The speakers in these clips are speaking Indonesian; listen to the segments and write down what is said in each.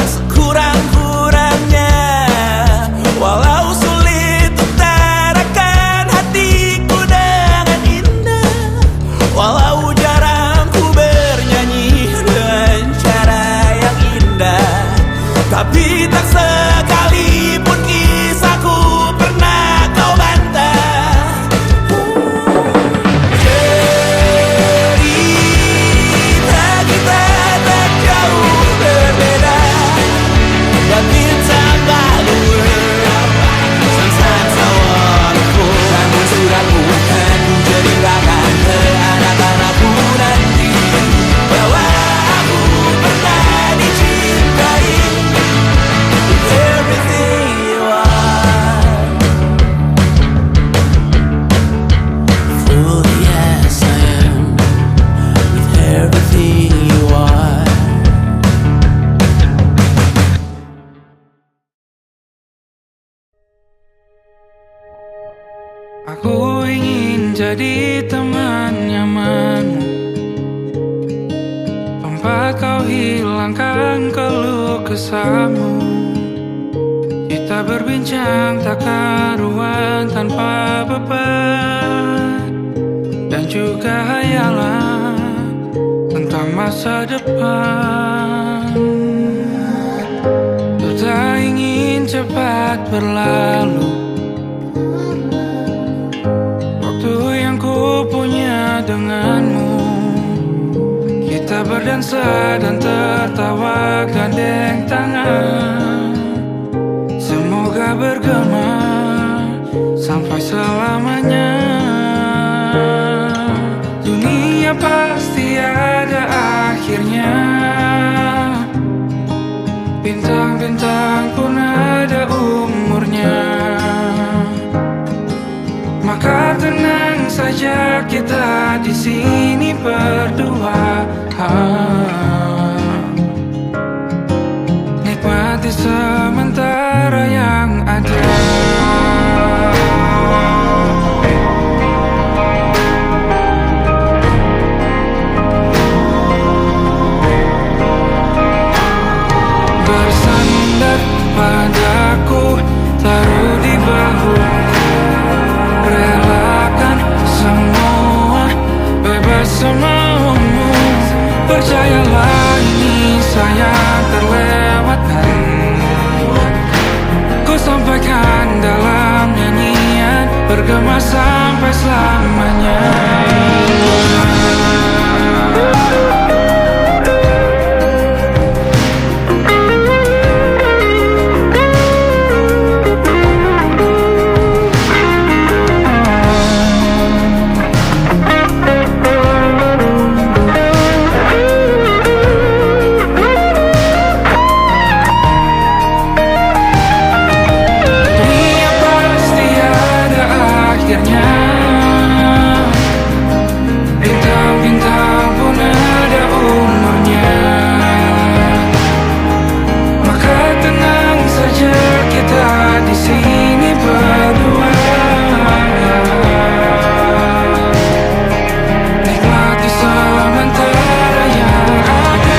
Sekurang-kurangnya kau hilangkan keluh kesahmu. Kita berbincang tak karuan tanpa beban, dan juga hayalan tentang masa depan. Ku tak ingin cepat berlalu waktu yang ku punya denganmu. Kita berdansa dan tertawa gandeng tangan, semoga bergema sampai selamanya. Dunia pasti ada akhirnya, bintang-bintang pun ada umurnya. Maka tenang saja kita di sini berdua, nikmati sementara yang ada. Bersandar padaku, taruh di bahu, relakan semua, bebas semaumu. Percayalah ini sayang terlewatkan, ku sampaikan dalam nyanyian, bergema sampai selamanya. Bintang-bintang pun ada umurnya. Maka tenang saja kita di sini berdua, nikmati sementara yang ada.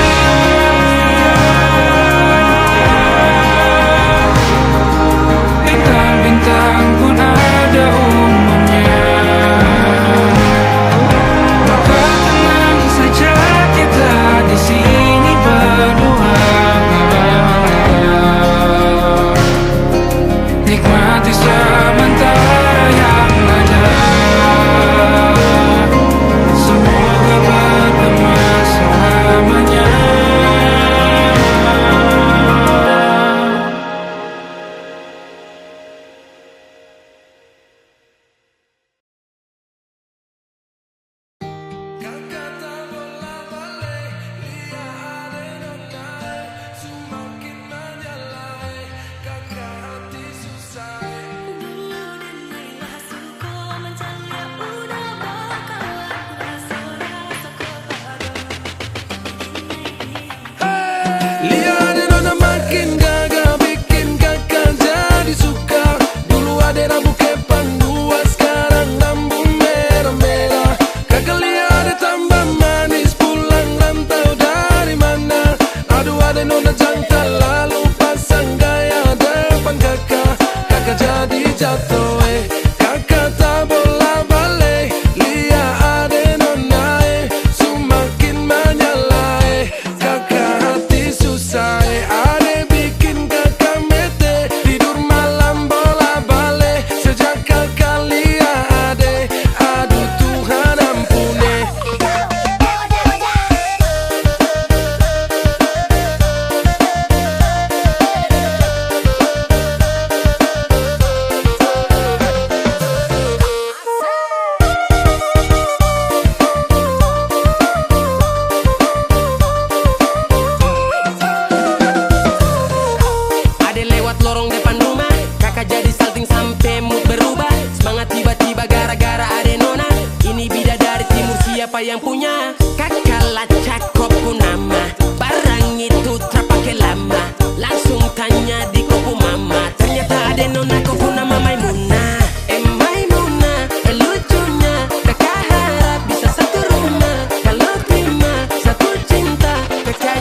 Bintang-bintang pun ada umurnya. Di sini berdua, nikmati sementara yang ada. Semoga bergema selamanya. Siapa yang punya kakak cakep pun nama barang itu terpakai lama, langsung tanya di kopu mama, ternyata ada nona kopu nama Maimunah. Maimunah lucunya kakak harap bisa satu rumah, kalau terima satu cinta kakak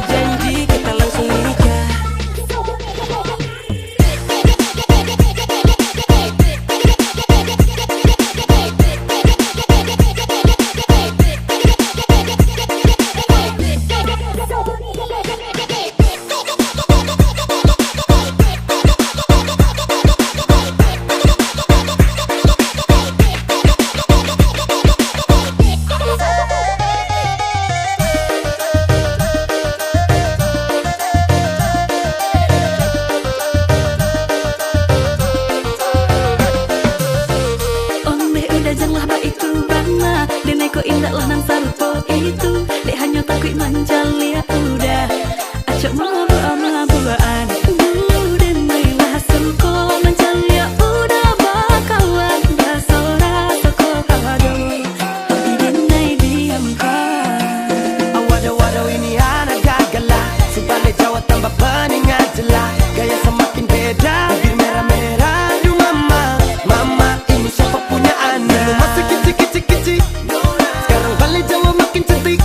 Aku indah lah nang sarupo itu, dek hanya takut manjali ya udah. Acok mabuan dan mailah suko manjali ya udah bakalan basora toko kado. Dinai diamkan. Waduh ini anak gagala, sebalik Jawa tambah peningat jelas. Gaya semakin beda, bibir merah-merah. Aduh mama ini siapa punya anak? Dulu masih kicik-kicik, sekarang balik Jawa makin cantik.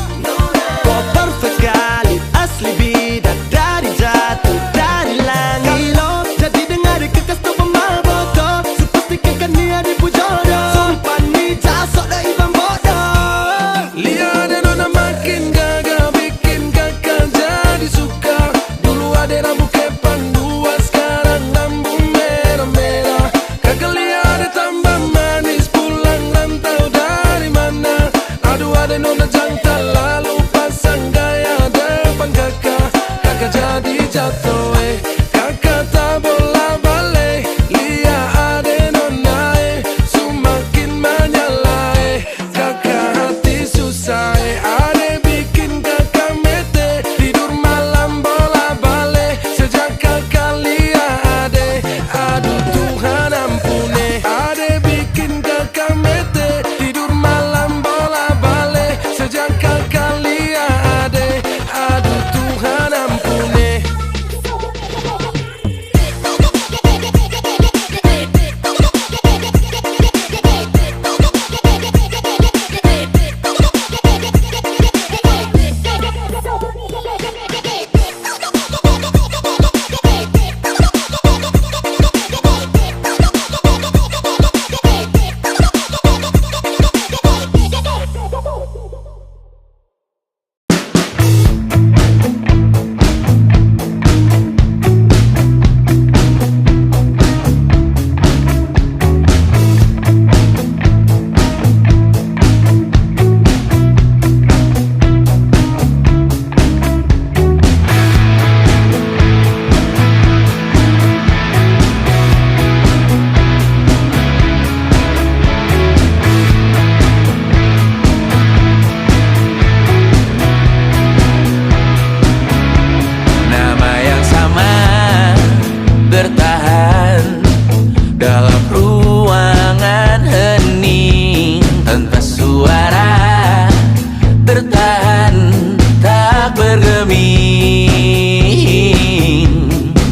Kok perfect sekali, asli bidadari jatuh dari langit. Kalau jadi dengar kekas tuh pemaboko, sepastikan kan dia dipujodoh. Sumpah nih jasok dah ibang bodoh. Lihat nona makin gagal, bikin kakak jadi suka. Dulu ada rambut kepang dua, sekarang rambut merah-merah. Kakak lihat ada tambah manis, pulang rantau dari mana? Aduh ada nona jantan, lalu pasang gaya depan kakak. Kakak jadi jatuh, kakak tak bola balik. Lihat ada nona, semakin menyala, kakak hati susah, ada bikin kakak mete. Tidur malam bola balik, sejak kakak lihat ada. Aduh Tuhan ampuni, ada bikin kakak mete. Tidur malam bola balik, sejak kakak lihat ada. Aduh Tuhan ampuni. Nama yang sama bertahan dalam ruangan hening tanpa suara, bertahan tak bergeming.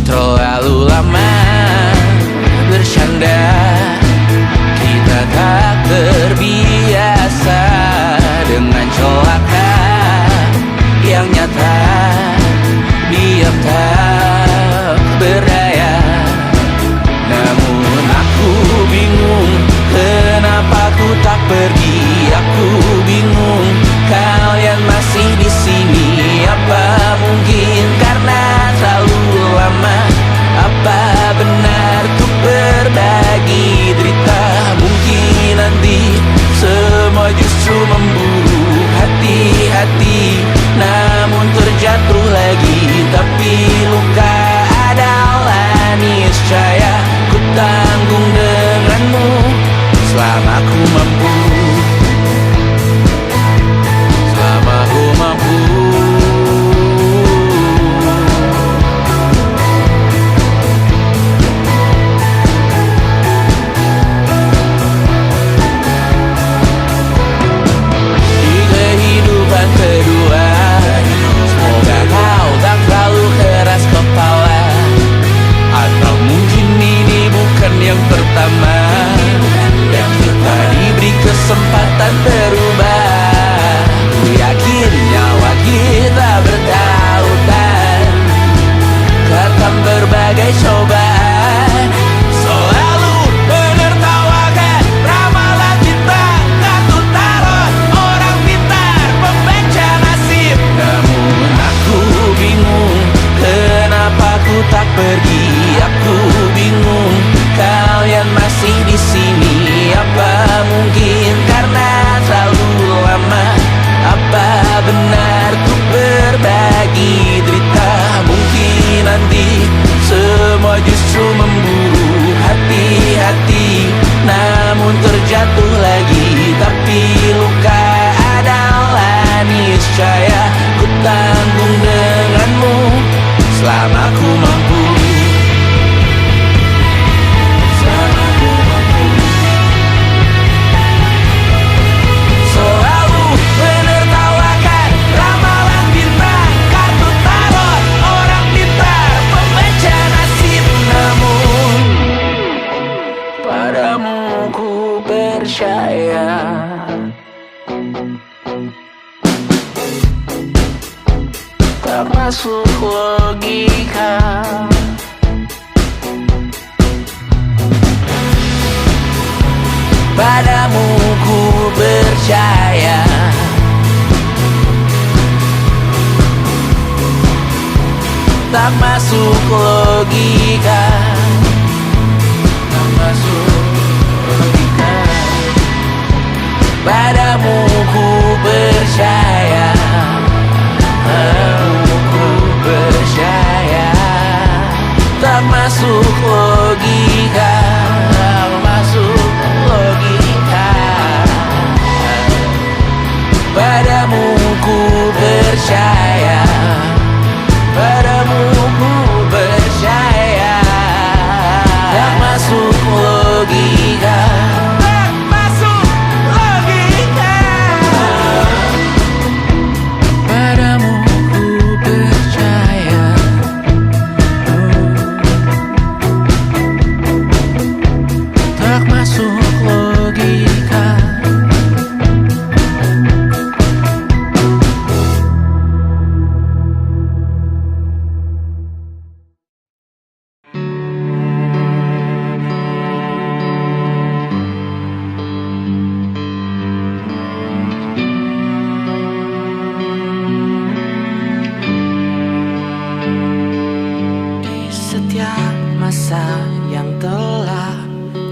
Terlalu lama bersanda, kita tak terbiasa dengan celaka yang nyata. Diam tak berdaya, namun aku bingung kenapa ku tak pergi. Aku bingung kalian masih di sini. Apa mungkin karena terlalu lama? Apa benar ku berbagi derita? Mungkin nanti semua justru memburu hati-hati, namun terjatuh lagi. Tapi luka adalah niscaya, ku tanggung denganmu selama ku mampu. tak masuk logika. Padamu ku percaya, tak masuk logika, tak masuk logika. Padamu ku percaya, padamu ku percaya, tak masuk logika, tak masuk logika. Padamu ku percaya, padamu ku percaya, tak masuk logika, tak masuk logika. Padamu ku percaya, tak masuk logika. Di setiap masa yang telah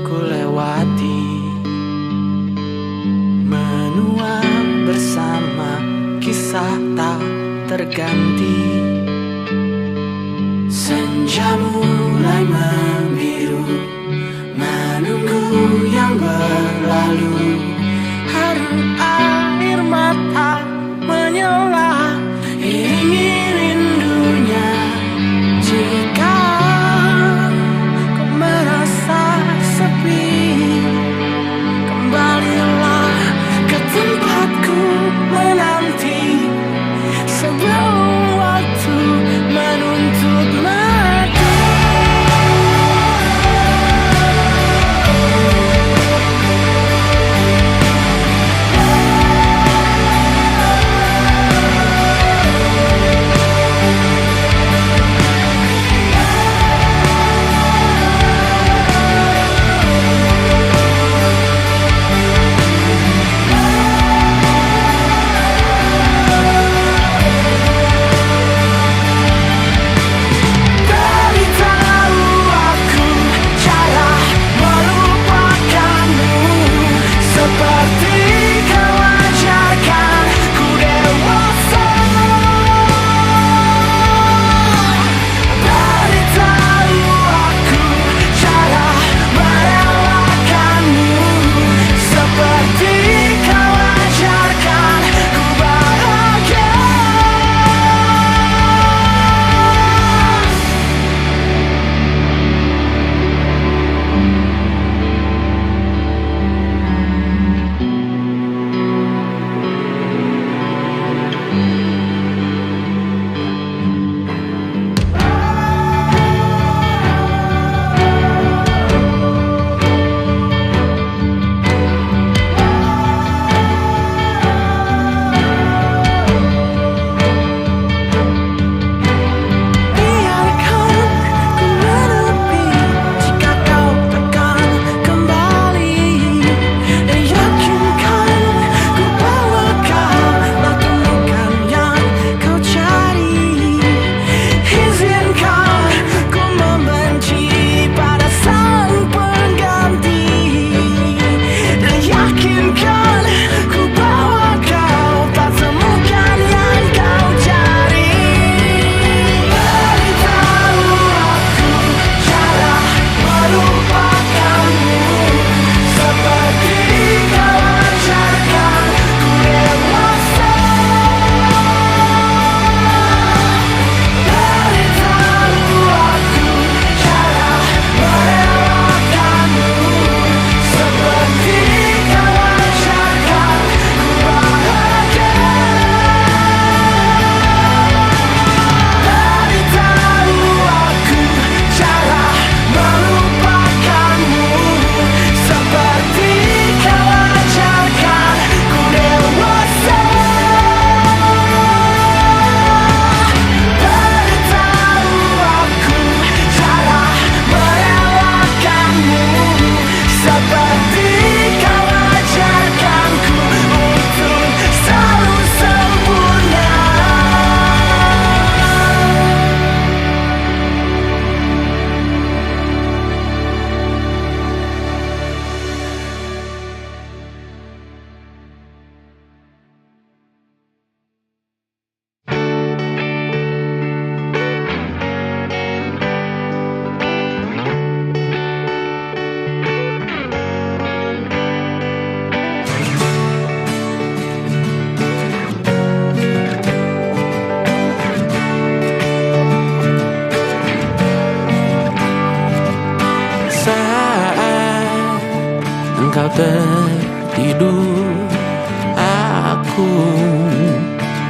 ku lewati, menua bersama kisah tak terganti. Senja mulai membiru, menunggu yang berlalu. Haru air mata menyela, iringi rindunya. Jika kau merasa sepi, kembalilah ke tempatku menanti, sebelum waktu menuntut mati.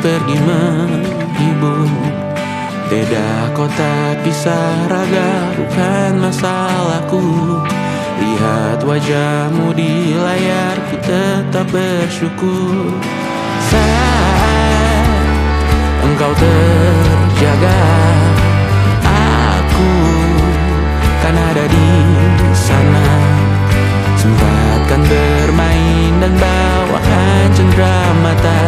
pergi menghibur. Beda kota pisah raga bukan masalahku. Lihat wajahmu di layar, ku tetap bersyukur. Saat engkau terjaga, aku kan ada di sana. Sempatkan bermain dan bawakan cenderamata.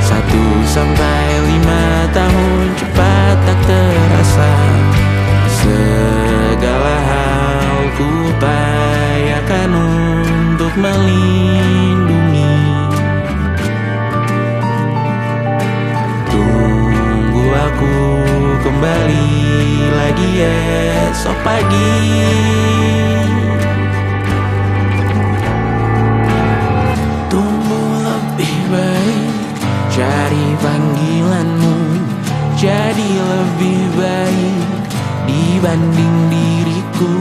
1-5 tahun cepat tak terasa. Segala hal ku upayakan untuk melindungi. Tunggu aku kembali lagi esok pagi. Tumbuh lebih baik, cari panggilanmu, jadi lebih baik dibanding diriku.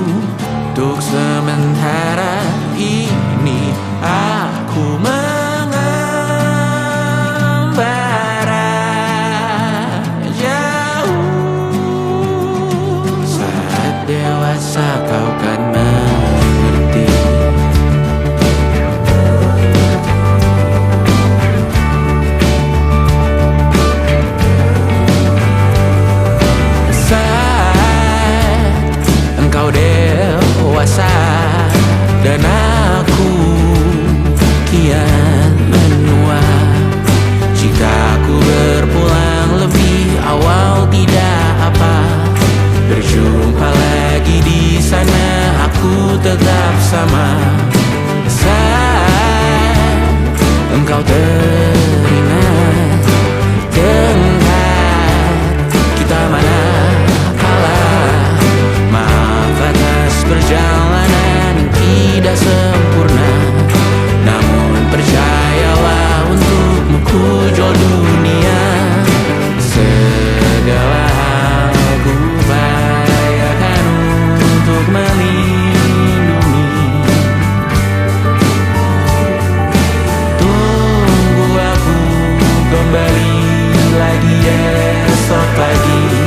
Untuk sementara ini aku mengembara jauh. Saat dewasa kau kan mengerti. Engkau dewasa dan aku kian menua. Jika aku berpulang lebih awal tidak apa. Berjumpa lagi di sana, aku tetap sama. Saat engkau teringat tengah kita mana kalah. Maaf atas perjalanan yang tidak sempurna, namun percayalah untukmu ku jual dunia. Segala hal ku upayakan untuk melindungi. Tunggu aku kembali lagi esok pagi.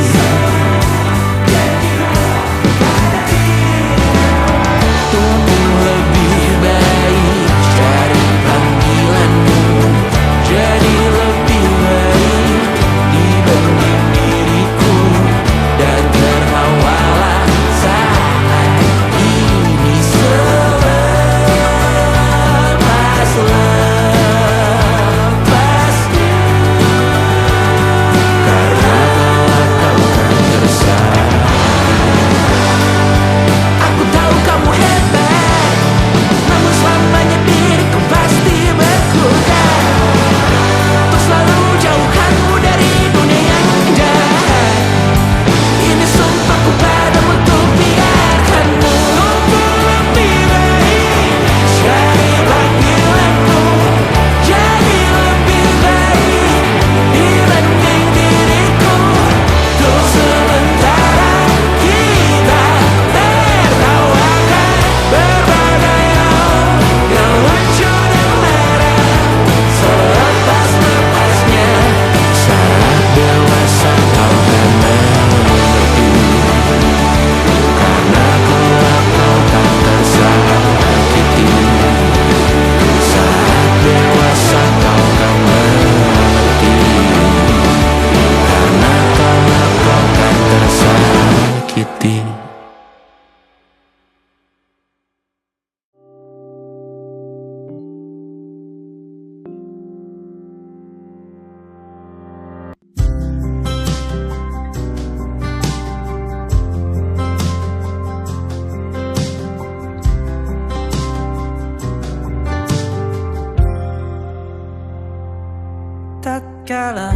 Tatkala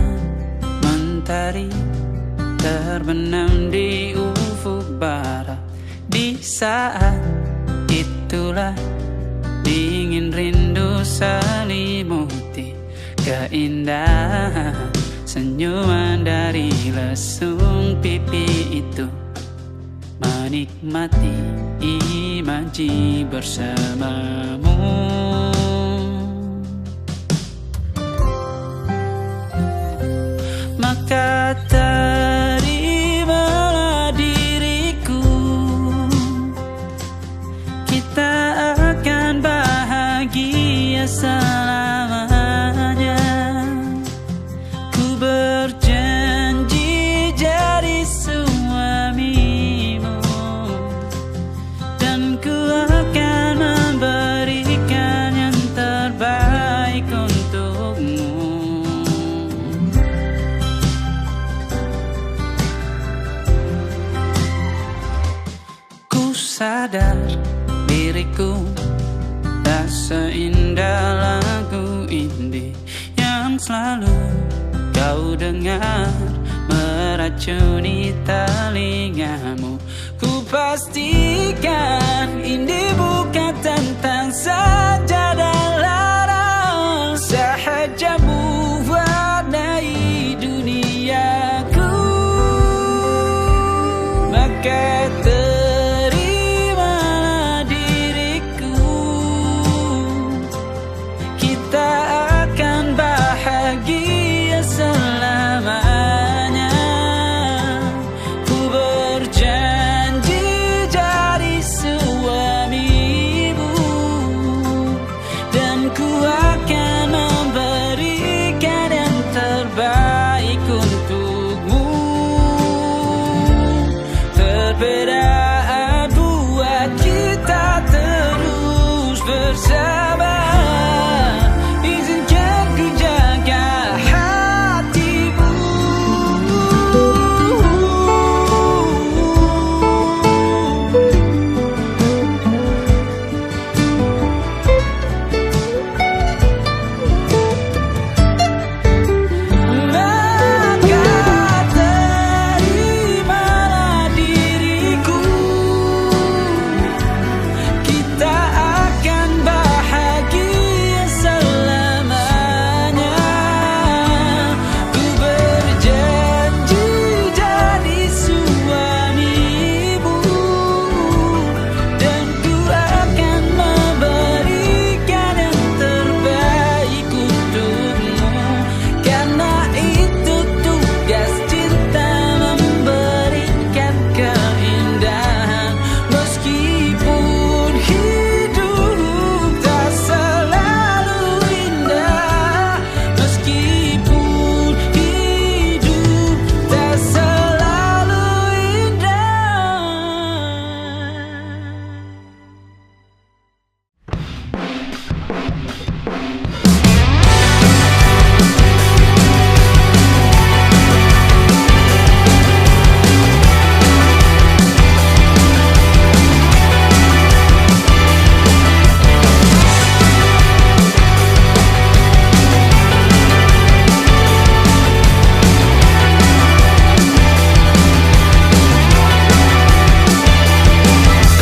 mentari terbenam di ufuk barat, di saat itulah dingin rindu selimuti keindahan senyuman dari lesung pipi itu. Menikmati imaji bersamamu. maka terimalah diriku. Kita akan bahagia selamanya. Ku berjanji jadi suamimu, dan ku akan memberikan yang terbaik untukmu. Ku sadar diriku tak seindah lagu indie yang selalu kau dengar meracuni telingamu. Ku pastikan indie bukan tentang sajadah larang, sahaja mewarnai duniaku. Maka terimalah diriku, kita akan bahagia selamanya. Ku berjanji jadi suamimu, dan ku akan memberikan yang terbaik untukmu. Perbedaan buat kita terus bersama. Izinkan ku jaga hatimu. Maka terimalah diriku, kita akan bahagia selamanya. Ku berjanji jadi suamimu, dan ku akan memberikan yang terbaik untukmu. Karena itu tugas cinta, memberikan keindahan. Meskipun hidup tak selalu indah, meskipun hidup tak selalu indah.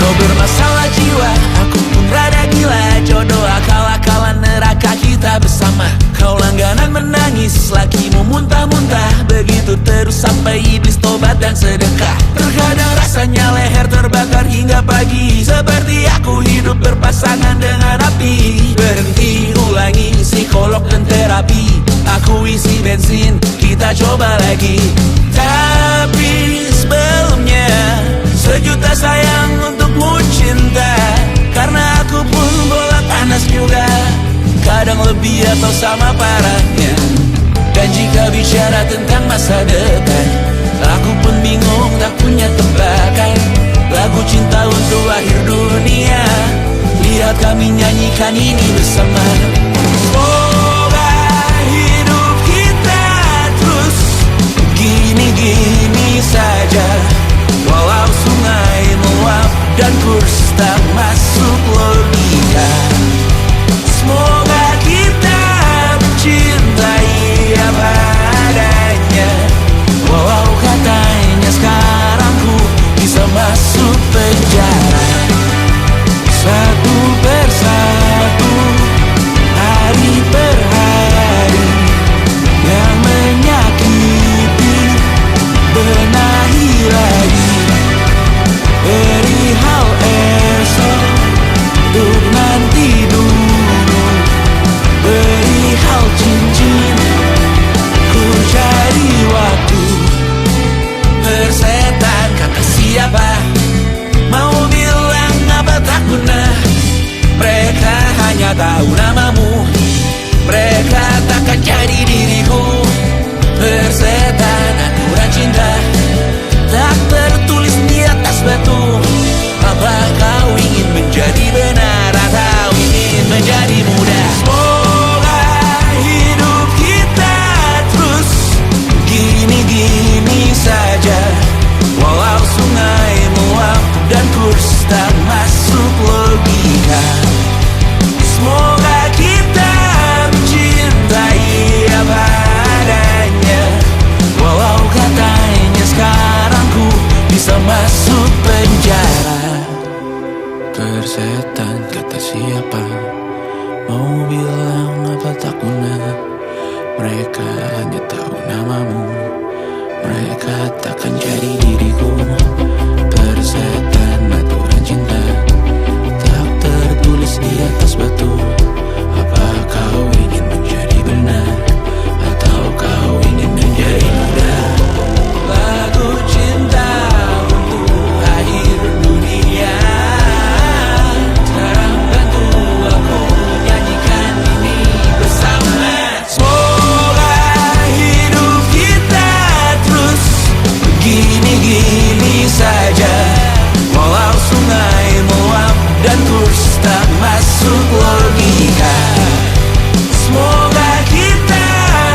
Kau bermasalah jiwa, aku pun rada gila. Jodoh akal-akalan neraka kita bersama. Kau langganan menangis, lakimu muntah-muntah. Begitu terus sampai iblis tobat dan sedekah. Terkadang rasanya leher terbakar hingga pagi, seperti aku hidup berpasangan dengan api. Berhenti, ulangi psikolog dan terapi. Aku isi bensin, kita coba lagi. Tapi sebelumnya, sejuta sayang untukmu cinta. Karena aku pun bola panas juga, kadang lebih atau sama parahnya. Dan jika bicara tentang masa depan, aku pun bingung tak punya tebakan. Lagu cinta untuk akhir dunia, lihat kami nyanyikan ini bersama. Semoga hidup kita terus gini-gini saja. Walau sungai meluap dan kurs tak masuk logika. Semoga kita mencintai apa adanya. Walau katanya sekarang ku bisa masuk penjara. Satu persatu hari hanya tahu namamu. Mereka takkan jadi diriku. Persetan aturan cinta tak tertulis di atas batu. Apa kau ingin menjadi benar, atau kau ingin menjadi muda? Lagu cinta untuk akhir dunia. Sekarang bantu aku nyanyikan ini bersama. Semoga hidup kita terus begini-gini saja. Walau sungai meluap dan kurs tak masuk logika. Semoga kita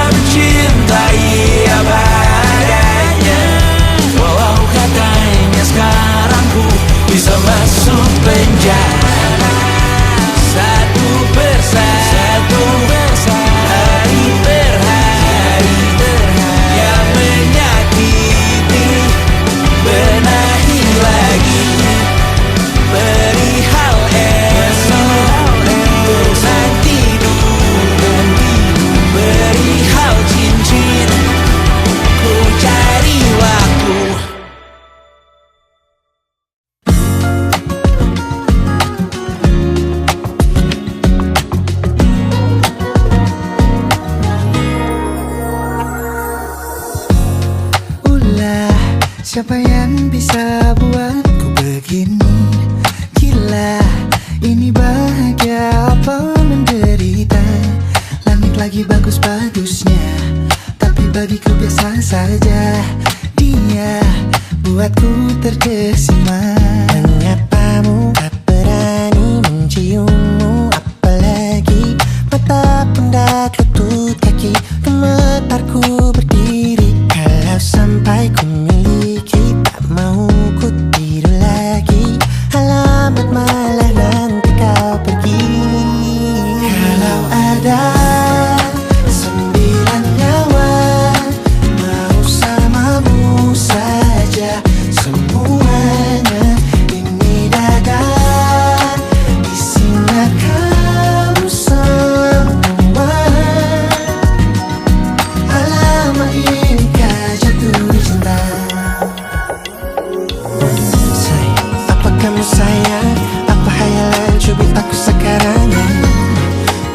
mencintai apa adanya. Walau katanya sekarang ku bisa masuk penjara. Satu persatu, hari per hari, yang menyakiti benahi lagi. Perihal esok, bosan tidur, perihal cincin, ku cari waktu. Ulah, siapa yang bisa buatku begini? Gila, ini bahagia apa menderita? Langit lagi bagus-bagusnya, tapi bagiku biasa saja. Dia buatku terkesima. Menyapamu, tak berani menciummu, apalagi mata pundak lutut kaki. Gemetarku berdiri kalau sampai ku miliki. Tak mau ku tidur lagi, alamat malah nanti kau pergi. Kalau ada 9 nyawa, mau samamu saja semuanya. Ini dada isinya kamu semua. Alamak inikah jatuh cinta. Sayang, apa kamu sayang? Apa hayalan cubit aku sekarang?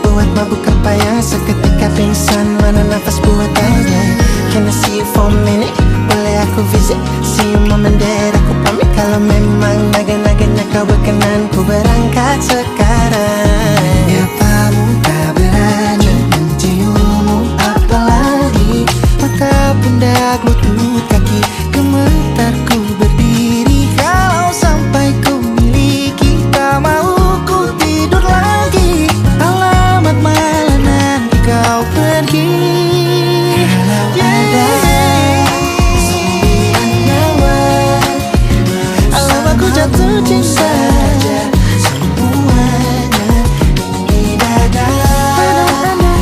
Buat mabuk apa yang seketika pingsan? Mana nafas buatannya? Can I see you for a minute? Boleh aku visit? See you mom and dad, aku pamit. Kalau memang naga-naganya kau berkenan, ku berangkat sekarang. Nyapamu tak berani menciummu, apalagi mata pundak lutut kaki. Gemetarku berdiri kalau sampai ku miliki. Tak mau ku tidur lagi, alamat malah nanti kau pergi. Kalau ada 9 nyawa, alamak ku jatuh cinta. Semuanya ini dada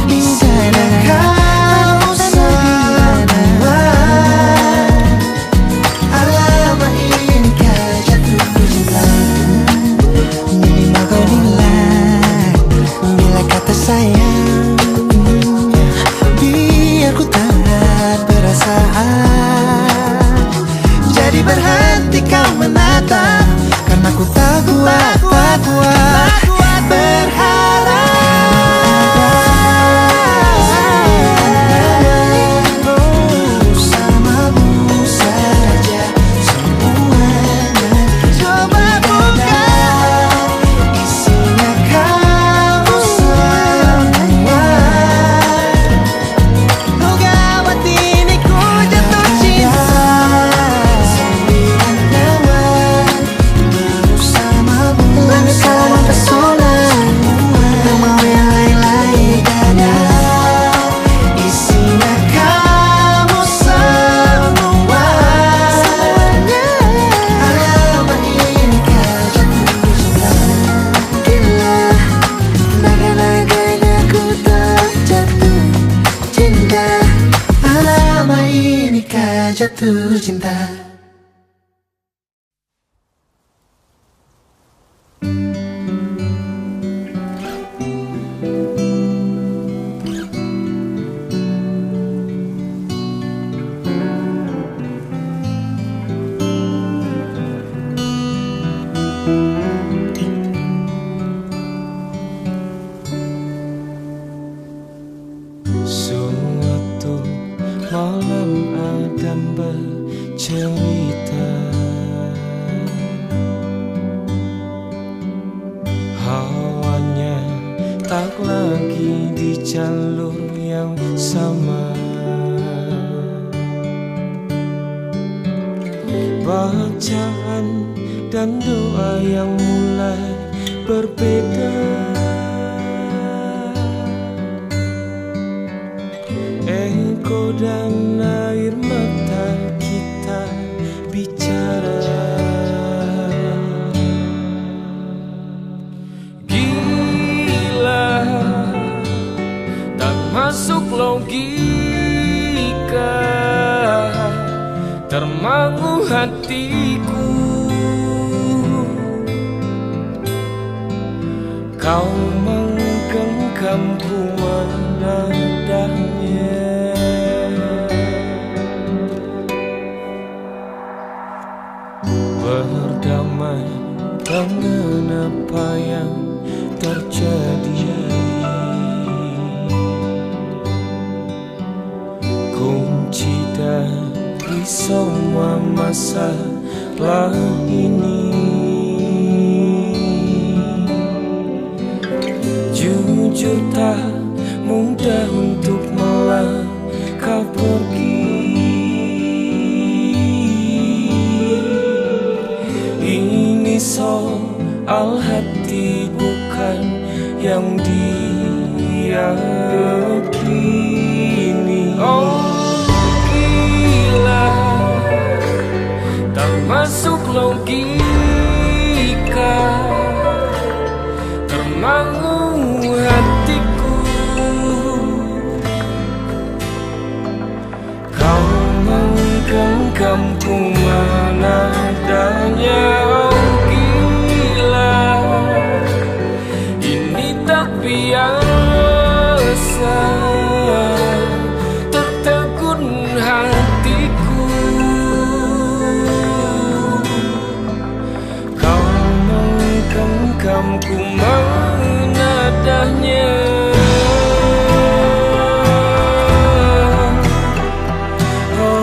di sana kau semua. Alamak inikah jatuh cinta. Minimal kau nilai bila kata sayang, biar ku tak perasaan. Jadi berhenti kau menatap, karena ku tak kuat berharap. Bersamamu saja semuanya. Coba buka, isinya kamu semua. Oh gawat ini ku jatuh cinta. 9 nyawa, bersamamu sangat pesona. Tak mau yang lain-lain dada, isinya kamu semua. Alamat inikah jatuh cinta. Gila, naga-naganya ku tak jatuh cinta. Alamat inikah jatuh cinta. malam Adam bercerita. Hawanya tak lagi di jalur yang sama. Bacaan dan doa yang mulai berbeda. Ego dan air mata kita bicara. Gila, tak masuk logika, termangu hatiku. Kau menggenggamku menadahnya. Berdamai dengan apa yang terjadi. Kunci dari semua masalah ini, jujur tak mudah untuk melangkah pergi. Ini soal hati bukan yang diyakini. Oh gila, tak masuk logika, termangu hatiku. Kau menggenggamku menadanya. Oh gila, ini tak biasa, tertegun hatiku. Kau menggenggamku menadahnya. Oh,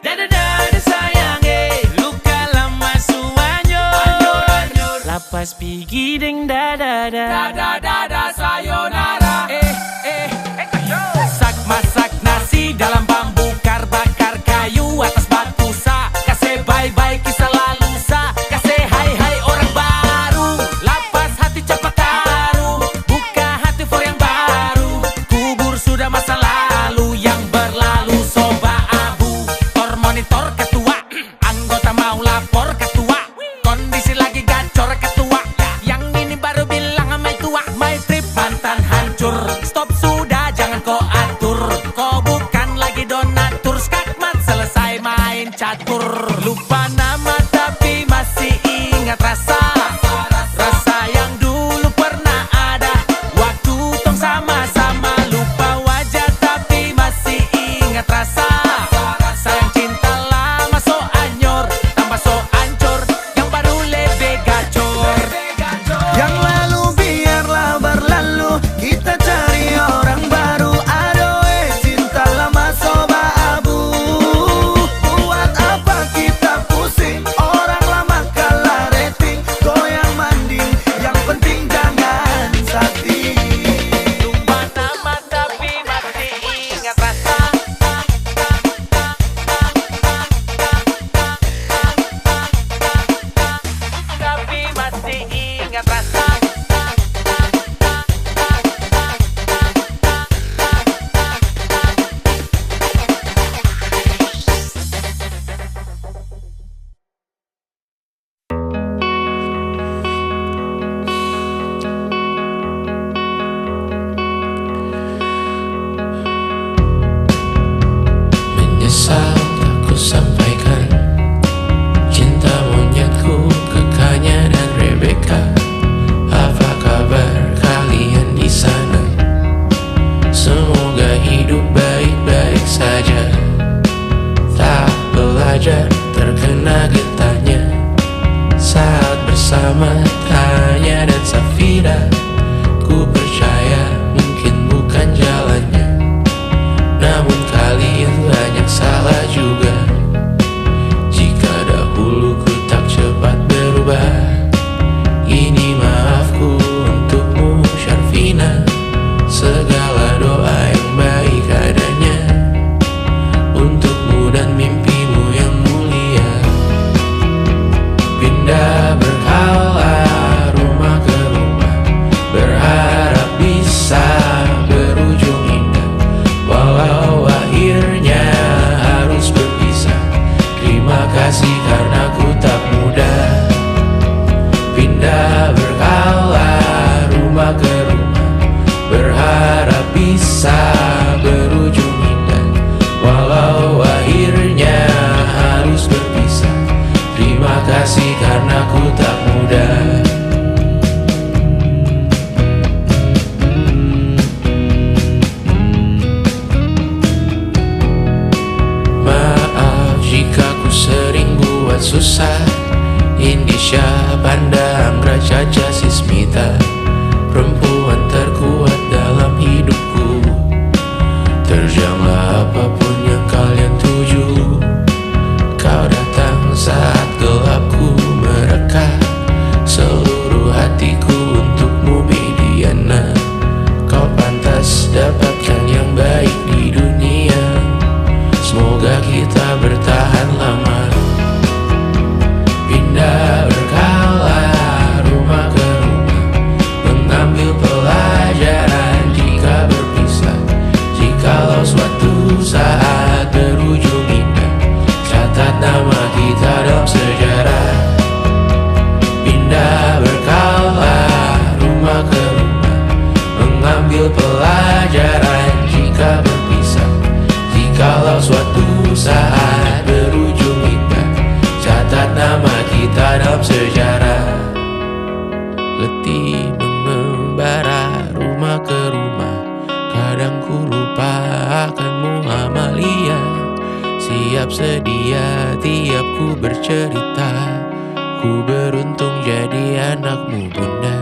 Dada sayang luka lama suanyur lapas pigi ding dada sayonara masak nasi dalam bambu bakar kayu atas batu sa kasih bye-bye kisah lalu sa kasih hai orang baru lapas hati cepat taruh buka hati for yang baru kubur sudah masa lalu yang berlalu soba abu tor monitor ketua anggota mau lapor ketua kondisi lagi gacor ketua yang ini baru bilang sama tua my trip mantan hancur stop sudah jangan kau atur kau bukan lagi donatur skakmat selesai main catur lupa nama tapi masih ingat rasa yang dulu pernah ada waktu tong sama-sama lupa wajah tapi masih ingat rasa sayang cinta lama so anyor tambah so ancur yang baru lebih gacor Yang lalu biarlah berlalu, kita cari orang baru. Adoe cinta lama soba abu. Buat apa kita pusing? Orang lama kalah rating, goyang manding. Yang penting jangan sakit. lupa nama tapi masih ingat rasa tapi masih ingat rasa Menyesal tak ku sampaikan cinta monyetku ke Kanya dan Rebecca. Apa kabar kalian di sana? Semoga hidup baik-baik saja. Tak belajar terkena getahnya saat bersama Tanya dan Safira. Ku percaya mungkin bukan jalannya, namun kalian banyak salah juga. Jika dahulu ku tak cepat berubah, ini maafku untukmu Syarfina. Segala doa yang baik adanya untukmu dan mimpimu yang mulia. Pindah berkala rumah ke rumah, berharap bisa berujung indah. Walau akhirnya harus berpisah, terima kasih karena ku tak mudah. Pindah berkala rumah ke rumah, berharap bisa berujung indah. Walau akhirnya harus berpisah, terima kasih karena ku tak mudah. Maaf jika ku sering buat susah. Indisha, Panda, Anggra, Caca, Sismita, perempuan terkuat dalam hidupku. Terjanglah apapun yang kalian tuju. Kau datang saat gelapku mereka. Seluruh hatiku untukmu Mediana. Kau pantas dapatkan yang baik di dunia. Semoga kita bertahan lama. Pindah berkala rumah ke rumah, mengambil pelajaran jika berpisah. Jikalau suatu saat berujung indah, catat nama kita dalam sejarah. Pindah berkala rumah ke rumah, mengambil pelajaran jika berpisah. Jikalau suatu saat berujung indah, catat nama kita dalam sejarah. Letih mengembara rumah ke rumah, kadang ku lupa akanmu Amalia. Siap sedia tiap ku bercerita, ku beruntung jadi anakmu bunda.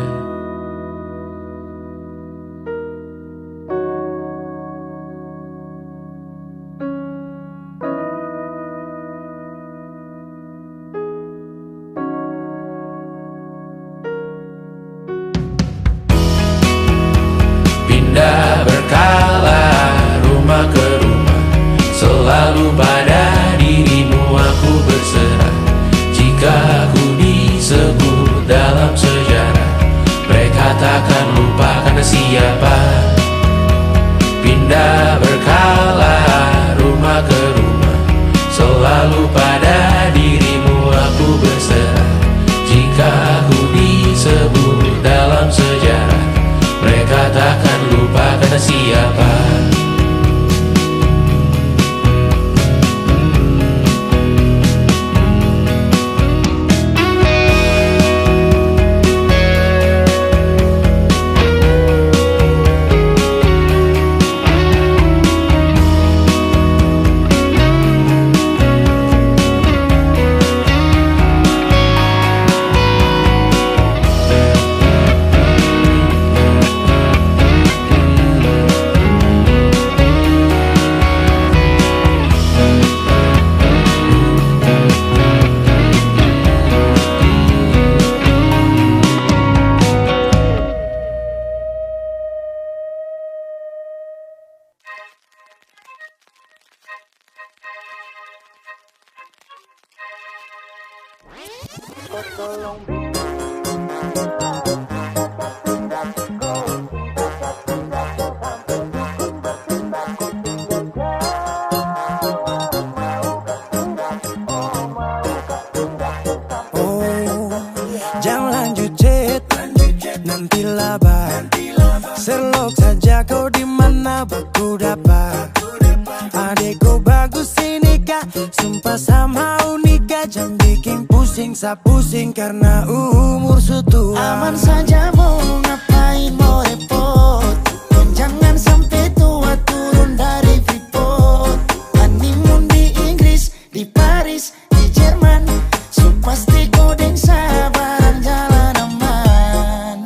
Jangan lanjut chat, nanti laba. Serlok saja kau di mana baku dapat. Adekku bagus ini kak, sumpah sama unika. Jangan bikin pusing, pusing karena umur sutua. Aman saja mau ngapain mau repot. Dan jangan sampai tua turun dari Freeport. Honeymoon di Inggris, di Paris, di Jerman. So pasti kau deng sabaran jalan aman.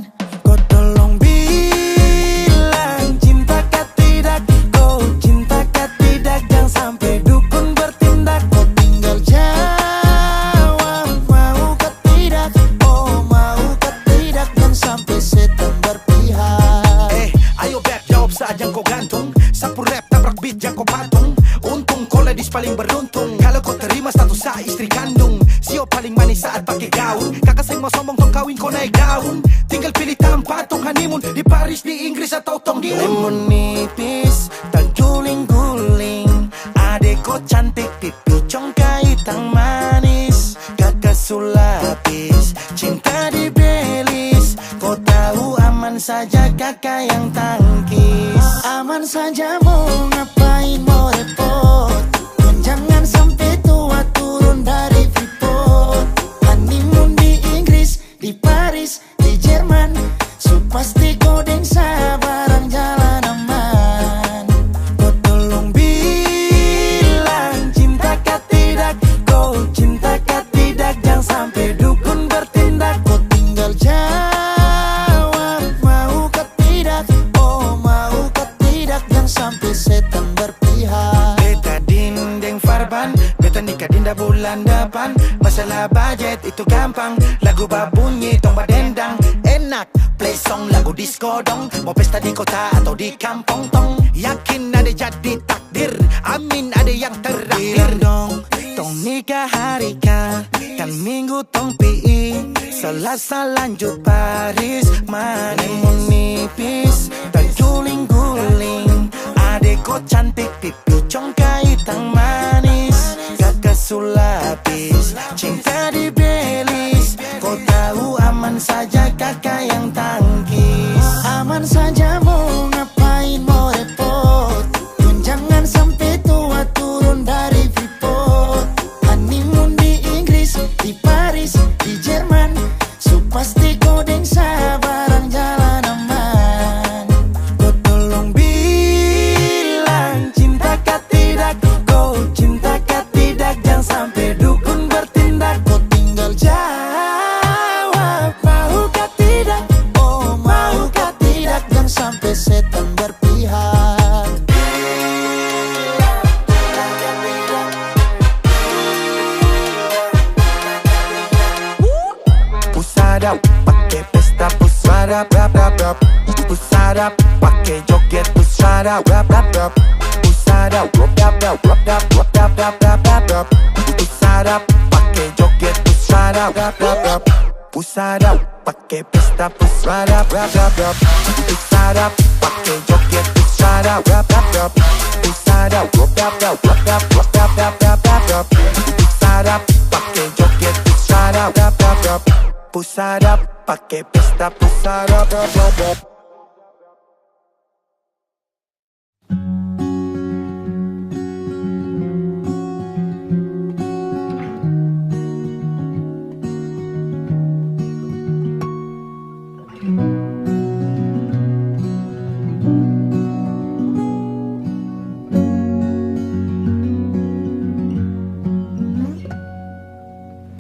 Kau tolong bilang cinta kah tidak. Kau cinta kah tidak. Jangan sampai dukun bertindak. Kau tinggal jawab mau kah tidak. Oh mau kah tidak. Jangan sampai setan berpihak. Ayo beb jawab saja kau gantung. Sapu rap tabrak beat jangan kau patung. Untung kau ladies paling beruntung. Kalau kau terima status sa istri kandung. Sio paling manis saat pakai gaun. Kakak saya mau sombong tong kawin kau naik daun. Tinggal pilih tempat tong honeymoon. Di Paris, di Inggris atau tong di lemon nipis, tak guling-guling. Adek kau cantik, pipi congkai tang manis. Kakak sulapis, cinta di Belis. Kau tahu aman saja kakak yang tangkis. Aman saja mau ngapain mau repot. Dan jangan sampai tua turun dari Freeport. Honeymoon di Inggris, di Paris, di Jerman. So pasti kau deng sabaran jalan aman. Kau tolong bilang cinta kah tidak. Kau cinta kah tidak. Jangan sampai dukun bertindak. Kau tinggal jawab mau kah tidak. Oh mau kah tidak. Jangan sampai setan berpihak. Beta dinding farban, beta nikah dinda bulan depan. Masalah budget itu gampang. Lagu babunyi tong badendang. Enak play song lagu disco dong. Mau pesta di kota atau di kampung tong. Yakin ada jadi takdir. Amin ada yang terakhir. Bilang dong tong nikah hari kah. Kan minggu tong PI. Selasa lanjut Paris. Lemon nipis, tak guling-guling. Adek kau cantik, pipi congkai tang manis. Kakak sulapis, cinta di Belis. Kau tahu aman saja kakak yang tangkis. Aman saja mau ngapain mau repot. Dan jangan sampai tua turun dari Freeport. Honeymoon di Inggris, di Paris, di Jerman. So pasti kau deng sabaran jalan aman. Kau tolong bilang cinta kah tidak. Kau cinta kah tidak. Jangan sampai dukun bertindak. Kau tinggal Jawab mau kah tidak. oh mau kah tidak. Jangan sampai setan berpihak. Pusada pakai pesta pusada rap rap rap. Pusada pakai joget pusada rap rap rap. Pusada rap rap rap rap rap rap rap rap rap rap. Pusada pakai joget pusada rap rap rap. Pusada pakai pesta pusada rap rap rap. Pusada pakai joget pusada rap rap rap. Pusada rap rap rap rap rap rap rap rap rap rap. Pusada pakai joget pusada rap rap rap. Pusada pakai pesta pusada rap rap rap.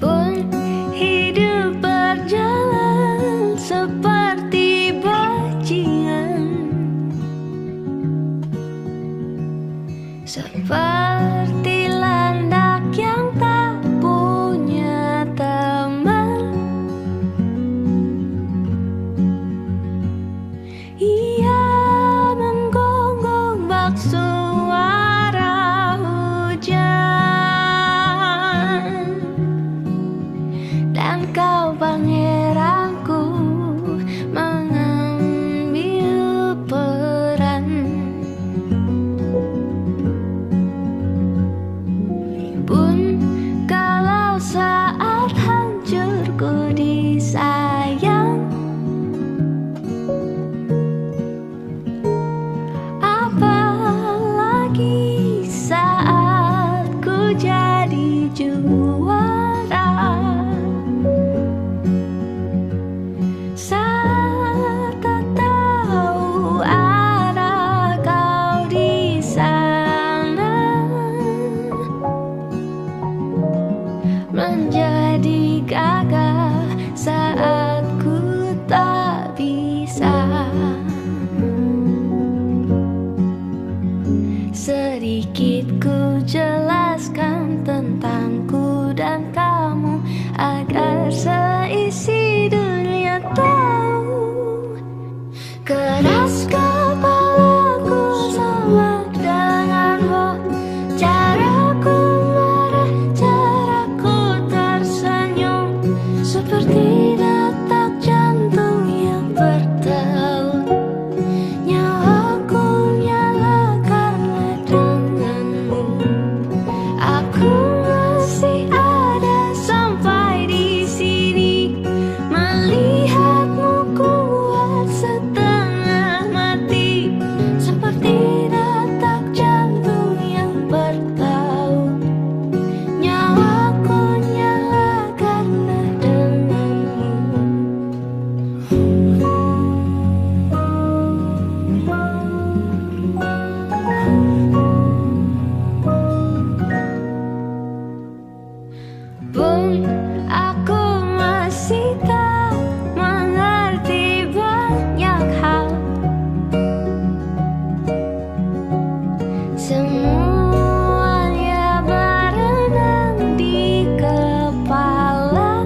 Pun hidup berjalan seperti bayi. Pun kalau saat hancurku disayang, apalagi saat ku jadi juara. Saat tak tahu arah kau di sana, menjadi gagah saat ku tak bisa. Sedikit ku jelaskan tentangku dan kamu agar seisi dunia tahu. Keras kepalaku sama denganmu, caraku marah, caraku tersenyum, seperti detak jantung yang bertaut. Nyawaku nyala karena denganmu. Aku masih ada sampai di sini, melihatmu kuat setengah mati, seperti detak jantung yang bertaut. Nyawaku nyala karena denganmu. Pun aku masih tak mengerti banyak hal. Semuanya berenang di kepala,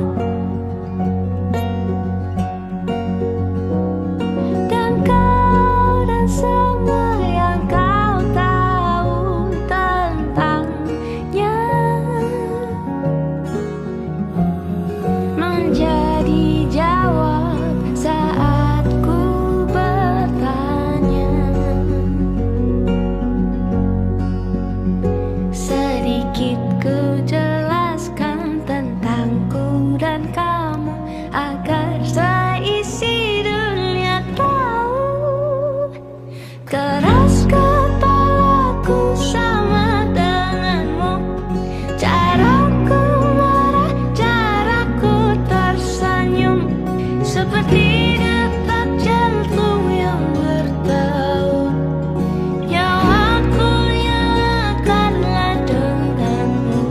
dan kau dan semua yang kau tahu tentangnya menjadi jawab saat ku bertanya. Sedikit ku jelaskan tentangku dan kamu agar seisi dunia tahu. Keras kepalaku sama denganmu, caraku marah, caraku tersenyum, seperti detak jantung yang bertaut. Nyawaku nyala karena denganmu.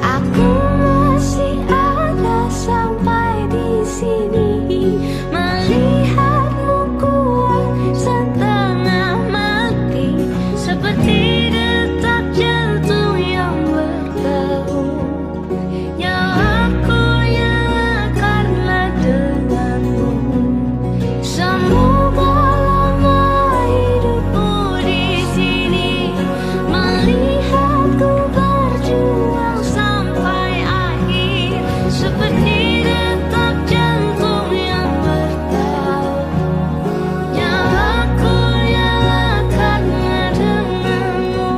Aku masih ada sampai di sini, melihatmu kuat setengah mati, seperti detak jantung yang bertaut. Nyawaku nyala karena denganmu. Semoga lama hidupku di sini, melihatku berjuang sampai akhir, seperti detak jantung yang bertaut. Nyawaku nyala karena denganmu.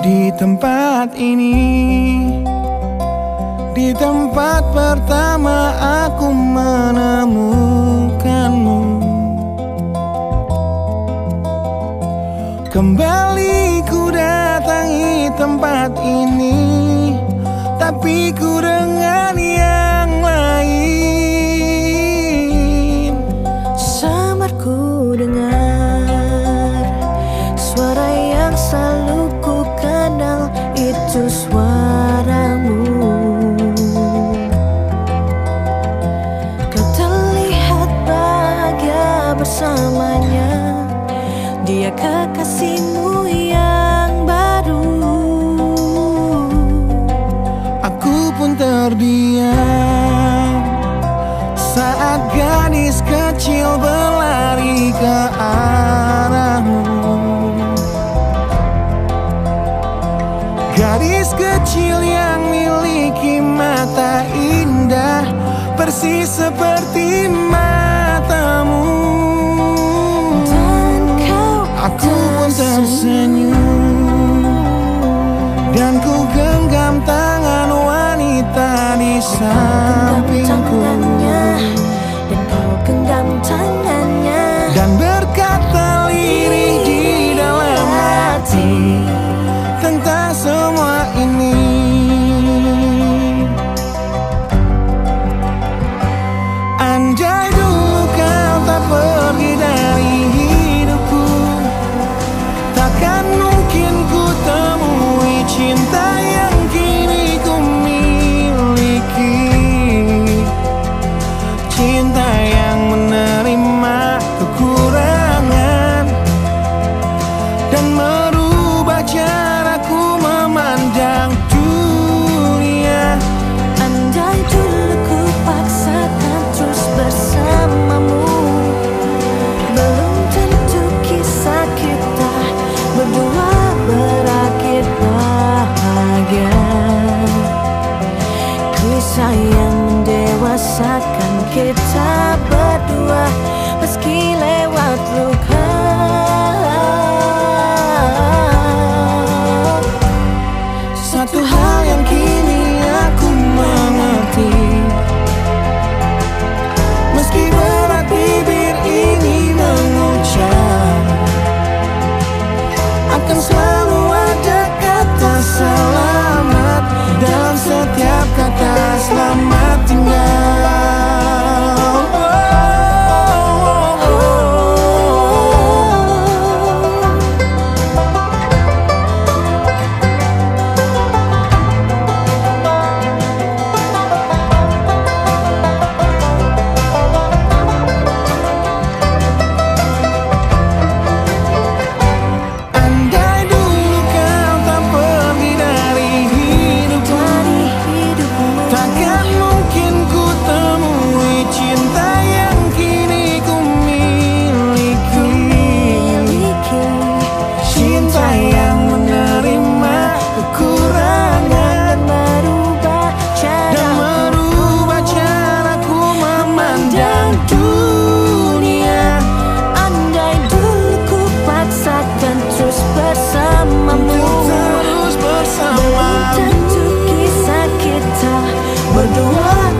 Di tempat ini, di tempat pertama aku menemukanmu. Kembali ku datangi tempat ini, tapi ku dengan yang lain. Samar ku dengar suara yang selalu ku kenal, itu suaramu. bersamanya. Dia kekasihmu yang baru. Aku pun terdiam saat gadis kecil berlari ke arahmu. Gadis kecil yang miliki mata indah persis seperti matamu. Aku pun tersenyum dan ku genggam tangan wanita di sampingku. Dan kau genggam tangannya dan berkata lirih di dalam hati tentang semua ini. Andai dulu kau tak pergi dari hidupku, takkan mungkin ku temui cinta yang kini ku miliki. Cinta yang menerima kekurangan dan merubah caraku memandang dunia. Andai dulu ku paksakan terus bersamamu, belum tentu kisah kita berdua berakhir bahagia. Kisah yang mendewasakan kita berdua meski lewat luka. Satu hal yang kini aku mengerti, meski berat bibir ini mengucap, akan selalu ada kata selamat dalam setiap kata selamat tinggal.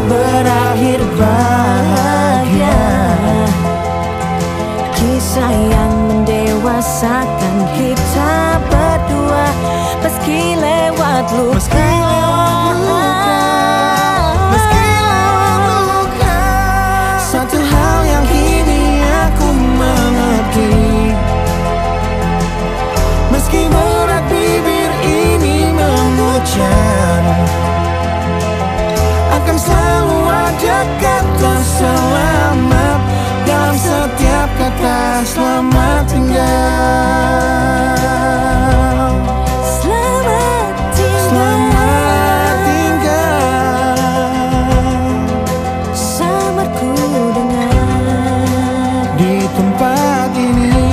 Berakhir bahagia. Kisah yang mendewasakan kita berdua meski lewat luka. Satu hal yang kini aku mengerti, meski berat bibir ini mengucap, akan selalu ada kata selamat dalam setiap kata selamat tinggal. Selamat tinggal. Selamat tinggal. Samarku dengar di tempat ini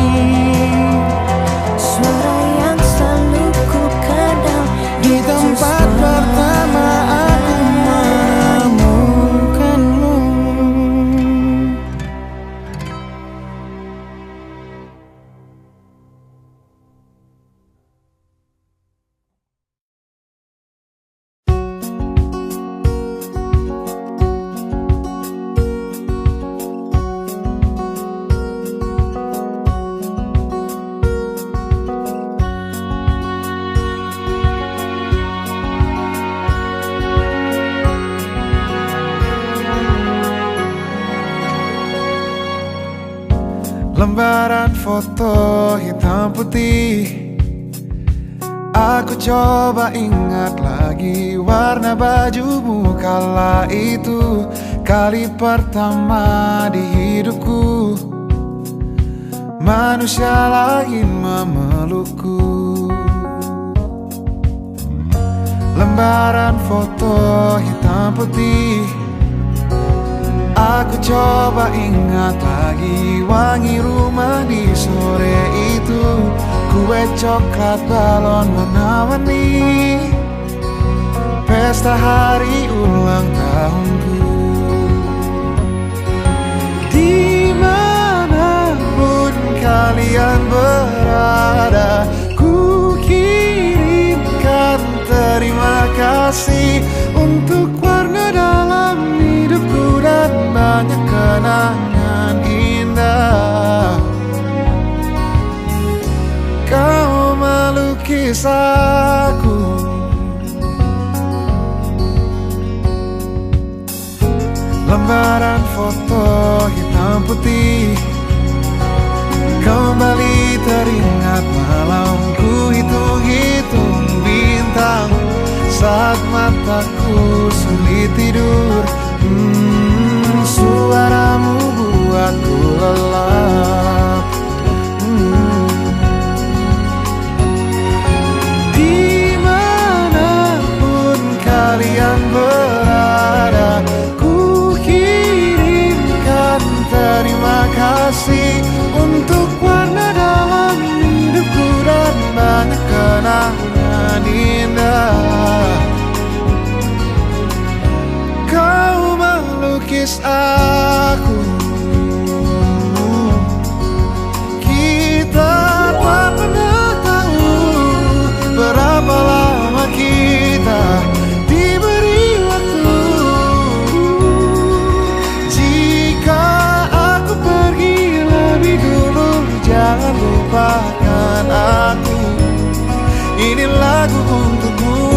suara yang selalu ku kenal. di tempat pertama aku menemukanmu. Lembaran foto hitam putih, aku coba ingat lagi warna bajumu kala itu. Kali pertama di hidupku manusia lain memelukku. Lembaran foto hitam putih, aku coba ingat lagi wangi rumah di sore itu. Kue coklat, balon warna-warni, pesta hari ulang tahunku. Dimanapun kalian berada, ku kirimkan terima kasih untuk warna dalam hidupku dan banyak kenangan indah. Kau melukis aku, lembaran foto hitam putih, kembali teringat malamku hitung-hitung bintang saat mataku sulit tidur. Suaramu buatku lelap. Dimanapun kalian berada, ku kirimkan terima kasih untuk warna dalam hidupku dan banyak kenangan indah. Kau melukis aku, kita tak pernah tahu berapa lama kita diberi waktu. Jika aku pergi lebih dulu, jangan lupakan aku. Ini lagu untukmu,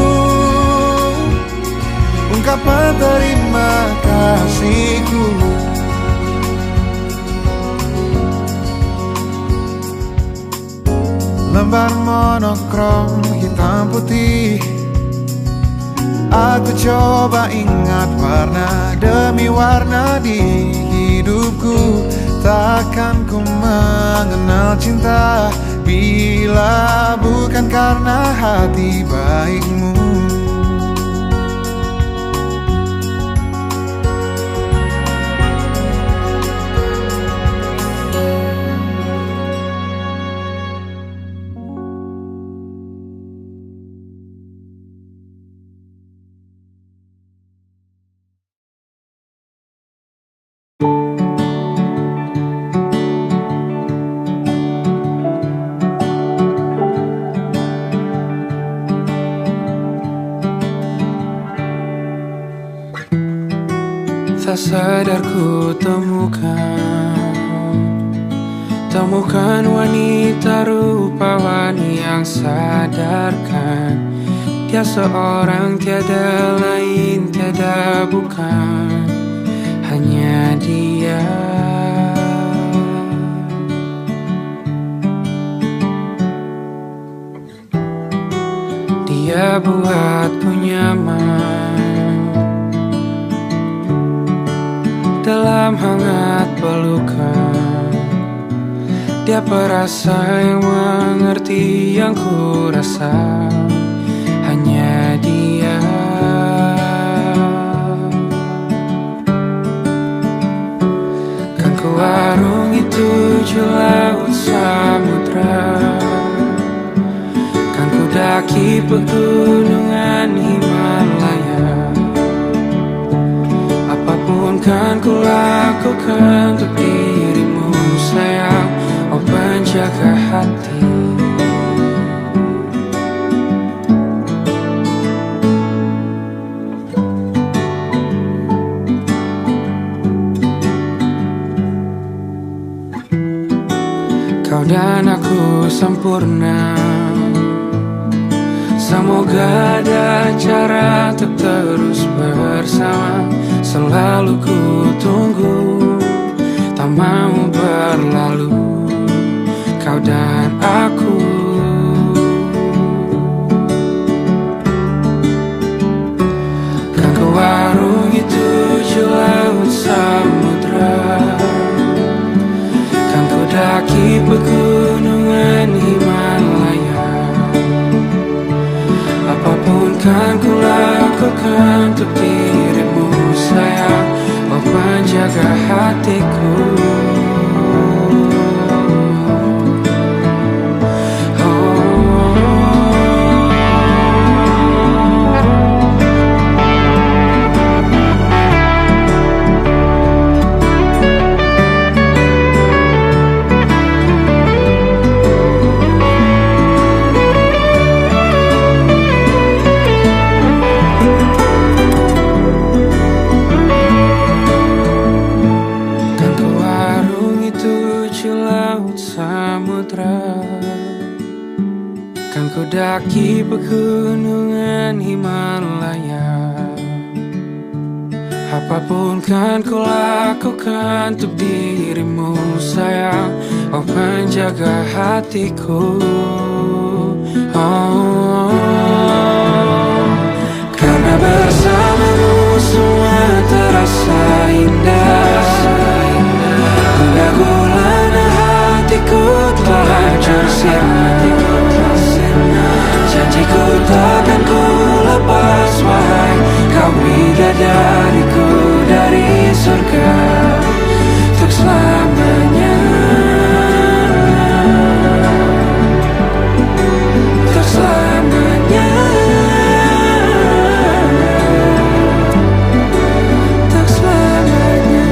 ungkapan terima kasihku. Lembar monokrom hitam putih, aku coba ingat warna demi warna di hidupku. Takkan ku mengenal cinta bila bukan karena hati baikmu. Tak sadar ku temukan wanita rupawan yang sadarkan dia seorang, tiada lain, tiada bukan, hanya dia. Dia buatku nyaman dalam hangat pelukan. Dia perasa yang mengerti yang ku rasa, hanya dia. Kan ku warungi tujuh laut samudra, kan ku daki pegunungan Himalaya. Apapun kan ku lakukan untuk dirimu sayang, oh penjaga hati. Kau dan aku sempurna, semoga ada cara untuk terus bersama. Selalu ku tunggu, tak mau berlalu, kau dan aku. Kan ku warungi tujuh laut samudra, kan ku daki menjaga hatiku. Kan ku daki pegunungan Himalaya. Apapun kan ku lakukan untuk dirimu sayang, oh penjaga hatiku. Oh, karena bersamamu semua terasa indah. Hingga gulana hatiku telah hancur sia-sia. Janjiku takkan ku lepas, wahai kau bidadariku dari surga untuk selamanya, untuk selamanya, untuk selamanya.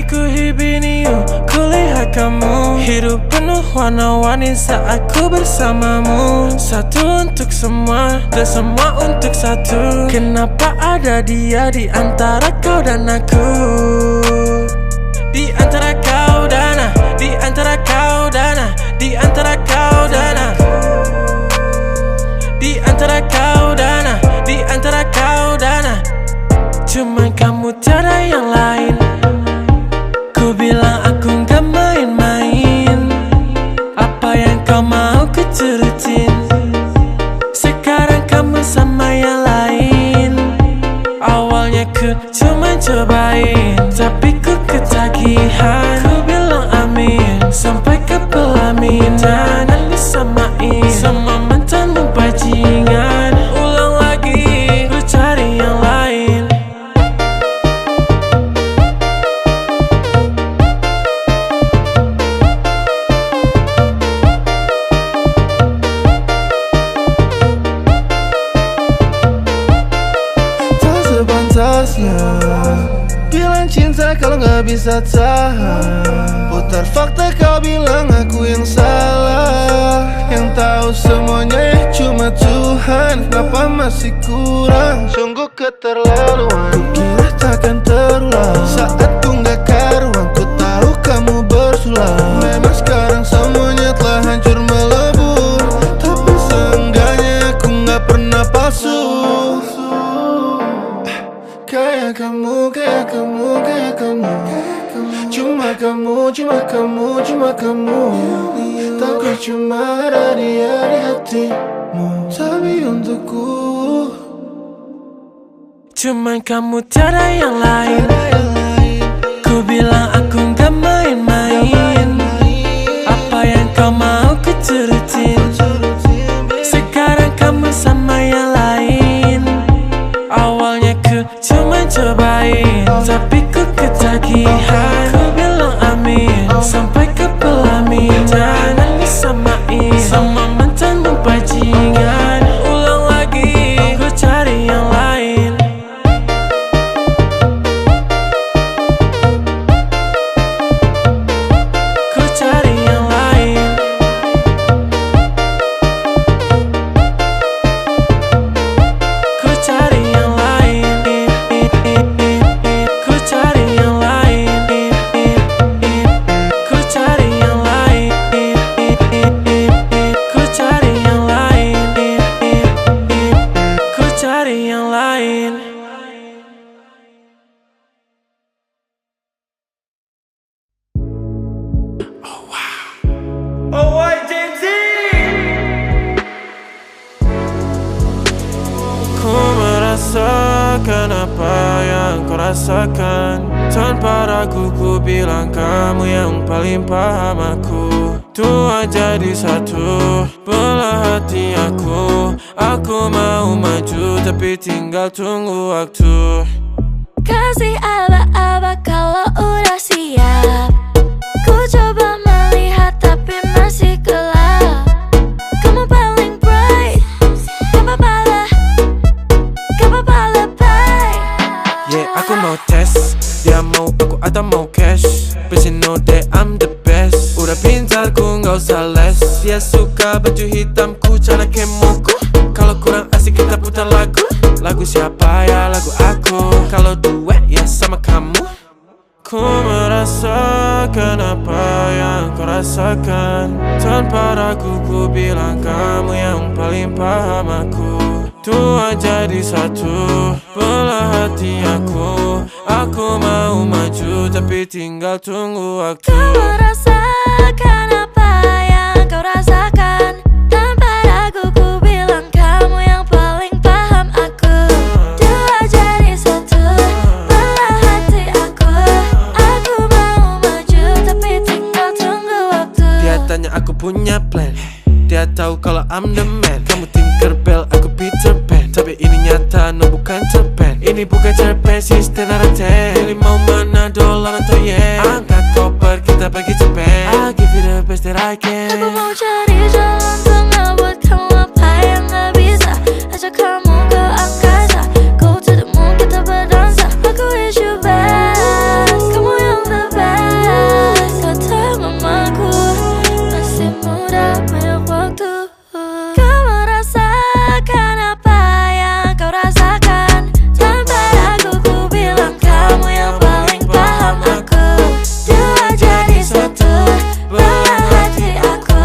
Ku hibiniu, kulihat kamu. Hidup penuh warna-warni saat ku bersamamu. Satu untuk semua dan semua untuk satu. Kenapa ada dia di antara kau dan aku? Di antara kau dan aku, di antara kau dan aku, di antara kau dan aku, di antara kau dan aku, di antara kau dan aku. Cuman kamu tiada yang lain. Ku bilang aku gak main-main. Apa yang kau mau ku turutin. Sekarang kamu sama yang lain. Awalnya ku cuma cobain, tapi ku ketagihan. Ku bilang amin sampai ke pelaminan. Dan disamain sama mantanmu bajingan. Ulang lagi, ku cari yang lain. Bilang cinta kalau gak bisa tahan. Putar fakta kau bilang aku yang salah. Yang tahu semuanya ya cuma Tuhan. Kenapa masih kurang? Sungguh keterlaluan. Ku kira takkan terulang. Saat ku gak karuan, ku tahu kamu bersulang. Memang sekarang semuanya telah hancur melebur. Tapi seenggaknya aku gak pernah palsu. Kayak kamu, kayak kamu, kayak kamu. Cuma kamu, cuma kamu, cuma kamu. Takut cuma ada dia di hatimu. Tapi untukku cuman kamu tiada yang lain. Ku bilang aku gak main-main. Apa yang kau mau ku turutin. Sekarang kamu sama yang lain. Awalnya ku cuma cobain, tapi ku ketagihan. Ku bilang amin sampai ke pelaminan. Dan disamain sama mantanmu bajingan. Ulang lagi, ku cari yang lain. cari yang lain. Oh why Gen Z? Ku merasakan apa yang kau rasakan. Tanpa ragu ku bilang kamu yang paling paham aku. Tua jadi satu belah hati aku. Aku mau maju tapi tinggal tunggu waktu. Kasih aba-aba kalau udah siap. Ku coba melihat tapi masih gelap. Kamu paling bright. Gak apa-apa lebay. Yeah, aku mau tes. Dia mau aku atau mau cash. But you know that I'm the best. Udah pintar ku gak usah les. Dia suka baju hitamku, cara kemoku. Kalau kurang asik kita putar lagu. Lagu siapa ya? Lagu aku. Kalau duet ya sama kamu. Ku merasakan apa yang kau rasakan. Tanpa ragu ku bilang kamu yang paling paham aku. Tua jadi satu belah hati aku. Aku mau maju tapi tinggal tunggu waktu. Kau merasakan apa yang kau rasakan. Tanpa ragu ku bilang kamu yang paling paham aku. Dua jadi satu belah hati aku. Aku mau maju tapi tinggal tunggu waktu. Dia tanya aku punya plan. Dia tahu kalau I'm the man. Kamu Tinkerbell, aku Peter Pan. Tapi ini nyata, no bukan cerpen. Ini bukan cerpen, sistem naraten. Pilih mau mana, dolar atau yen. Angkat koper, kita pergi Japan. I'll give you the best that I can. Aku mau cari jalan tengah buat kamu apa yang gak bisa. Ajak kamu ke angkasa. Go to the moon, kita berdansa. Aku wish you best. Kamu yang the best. Kata mamaku masih muda, banyak waktu. Kau merasakan apa yang kau rasakan. Tanpa ragu ku bilang kamu yang paling paham aku. Dua jadi satu belah hati aku.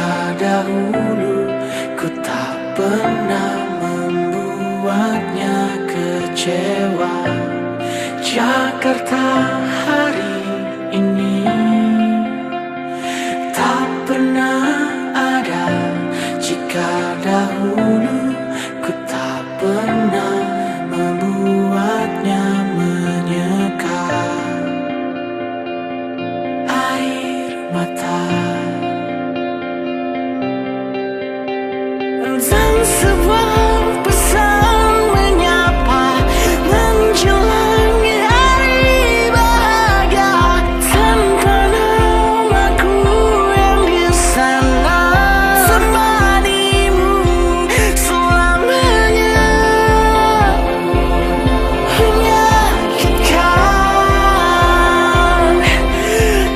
Jika dahulu ku tak pernah membuatnya kecewa, Jakarta hari ini tak pernah ada. Jika dahulu ku tak pernah membuatnya menyeka air mata. Dan sebuah pesan menyapa menjelang hari bahagia, tanpa namaku yang di sana, temanimu selamanya. Menyakitkan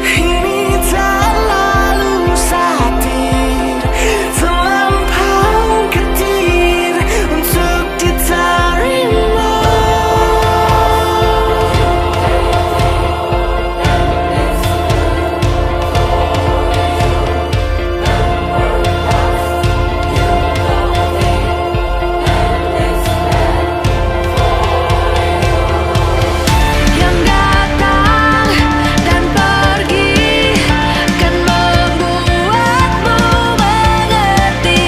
ini tak lalu satir, terlampau getir untuk diterima. Yang datang dan pergi kan membuatmu mengerti.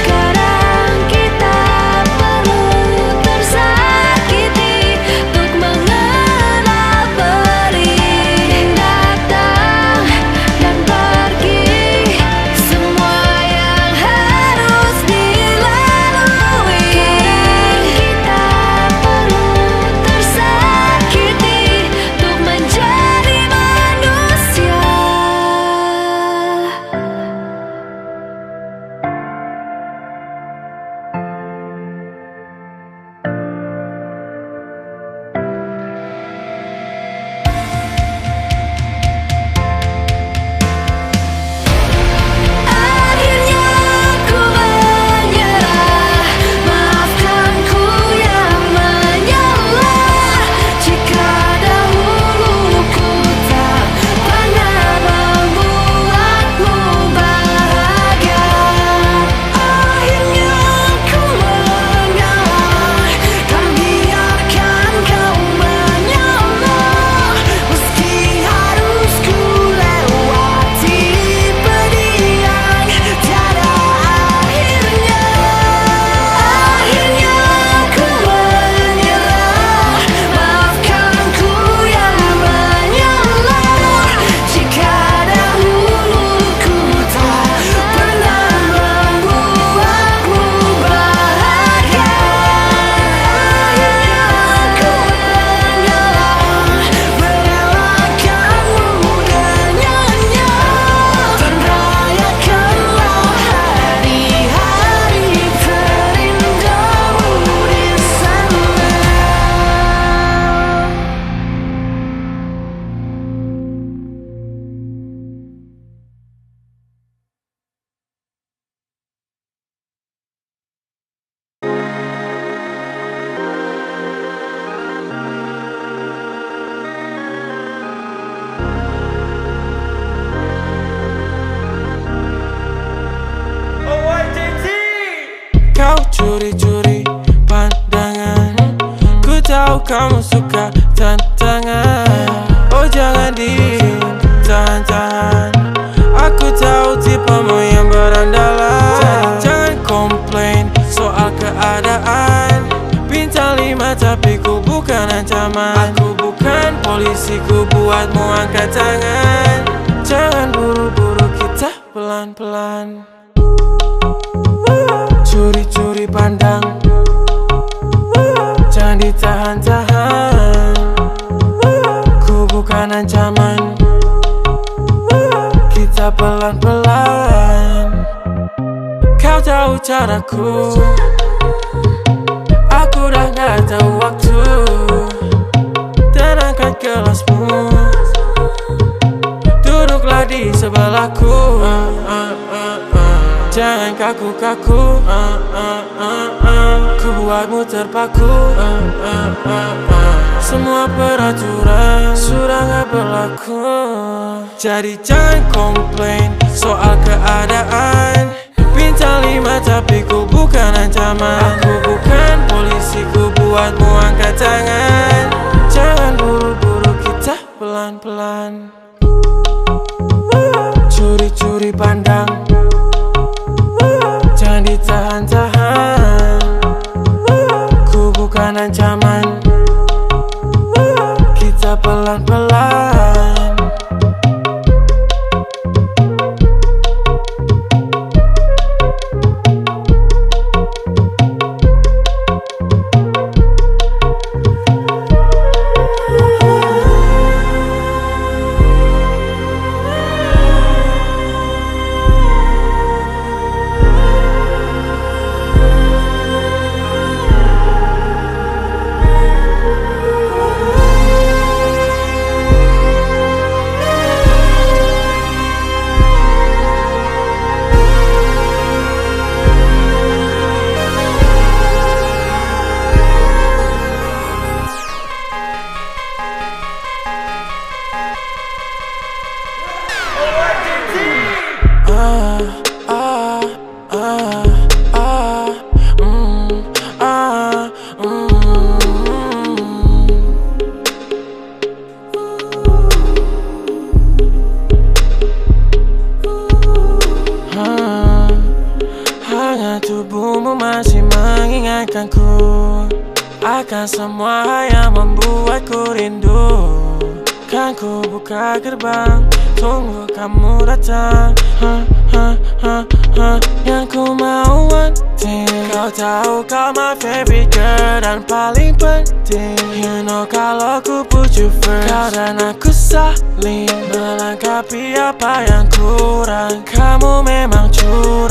Kadang kita perlu tersakiti untuk mengenal perih. Yang datang dan pergi, semua yang harus dilalui. Kadang kita perlu tersakiti untuk menjadi manusia. Akhirnya ku menyerah, maafkan ku yang menyalah. Jika dahulu ku tak pernah membuatmu bahagia, akhirnya ku mengalah dan biarkan kau menyalah. Meski harus ku lewati pedih yang tiada akhirnya, akhirnya ku menyerah, maafkan ku yang menyalah. Jika dahulu ku tak pernah membuatmu bahagia, akhirnya ku mengalah, merelakanmu dengannya, dan rayakanlah hari-hari terindahmu di sana. Kau curi-curi pandangan, ku tahu kamu suka tantangan. Oh jangan ditahan-tahan, aku tahu tipemu yang berandalan. Jangan komplain soal keadaan, bintang 5 tapi ku bukan ancaman. Aku bukan polisi, ku buatmu angkat tangan. Jangan buru-buru, kita pelan-pelan. Curi-curi pandang, jangan ditahan-tahan. Ku bukan ancaman, kita pelan-pelan. Kau tahu caraku, aku dah gak tahu waktu. Dan angkat gelasmu, duduklah di sebelahku. Jangan kaku-kaku, ku buatmu terpaku. Semua peraturan sudah gak berlaku. Jadi jangan komplain soal keadaan. Bintang 5 tapi ku bukan ancaman. Aku bukan polisi, ku buatmu angkat tangan. Jangan buru-buru, kita pelan-pelan. Curi-curi pandang, jangan ditahan-tahan. Ku bukan ancaman, kita pelan-pelan. Hangat tubuhmu masih mengingatkanku akan semua yang membuatku rindu. Kan ku buka gerbang, tunggu kamu datang. Yang ku mau wanting, kau tahu kau my favorite girl dan paling penting. You know kalau ku put you first, kau dan aku saling melengkapi apa yang kurang. Kamu memang curang.